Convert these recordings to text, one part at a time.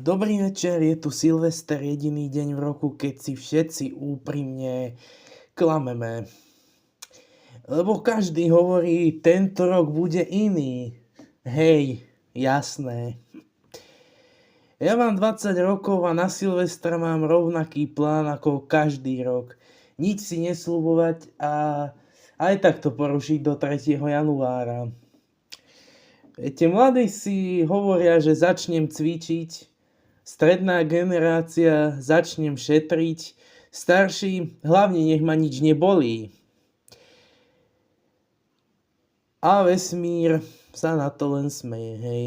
Dobrý večer, je tu Silvester, jediný deň v roku, keď si všetci úprimne klameme. Lebo každý hovorí, tento rok bude iný. Hej, jasné. Ja mám 20 rokov a na Silvestra mám rovnaký plán ako každý rok. Nič si nesľubovať a aj tak to porušiť do 3. januára. Viete, mladí si hovoria, že začnem cvičiť, stredná generácia začnem šetriť, starší hlavne nech ma nič nebolí. A vesmír sa na to len smeje, hej.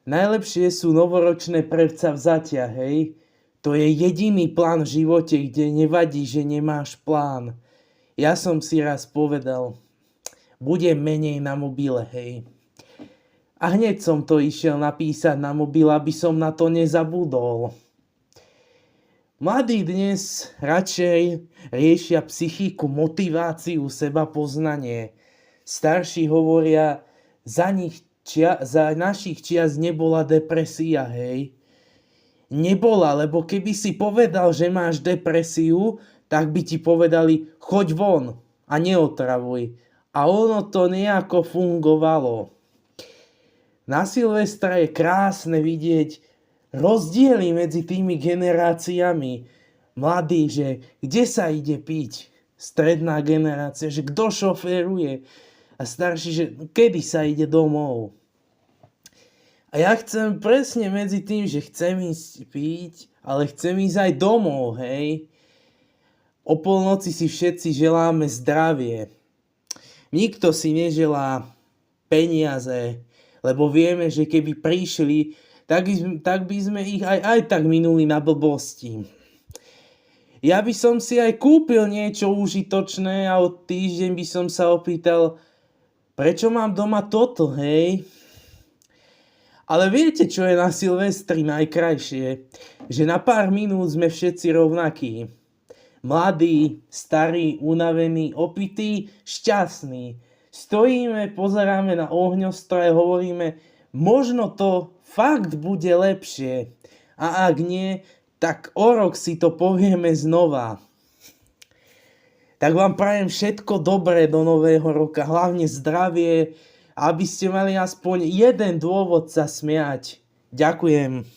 Najlepšie sú novoročné predsavzatia, hej. To je jediný plán v živote, kde nevadí, že nemáš plán. Ja som si raz povedal, bude menej na mobile, hej. A hneď som to išiel napísať na mobil, aby som na to nezabudol. Mladí dnes radšej riešia psychiku, motiváciu, seba poznanie. Starší hovoria, za našich čias nebola depresia, hej. Nebola, lebo keby si povedal, že máš depresiu, tak by ti povedali, choď von a neotravuj. A ono to nejako fungovalo. Na Silvestra je krásne vidieť rozdiely medzi tými generáciami. Mladí, že kde sa ide piť? Stredná generácia, že kto šoféruje? A starší, že kedy sa ide domov? A ja chcem presne medzi tým, že chcem ísť piť, ale chcem ísť aj domov, hej? O polnoci si všetci želáme zdravie. Nikto si neželá peniaze, lebo vieme, že keby prišli, tak by sme ich aj tak minuli na blbosti. Ja by som si aj kúpil niečo užitočné a o týždeň by som sa opýtal, prečo mám doma toto, hej? Ale viete, čo je na Silvestri najkrajšie? Že na pár minút sme všetci rovnakí. Mladí, starí, unavení, opití, šťastní. Stojíme, pozeráme na ohňostroj a hovoríme, možno to fakt bude lepšie. A ak nie, tak o rok si to povieme znova. Tak vám prajem všetko dobré do nového roka, hlavne zdravie, aby ste mali aspoň jeden dôvod sa smiať. Ďakujem.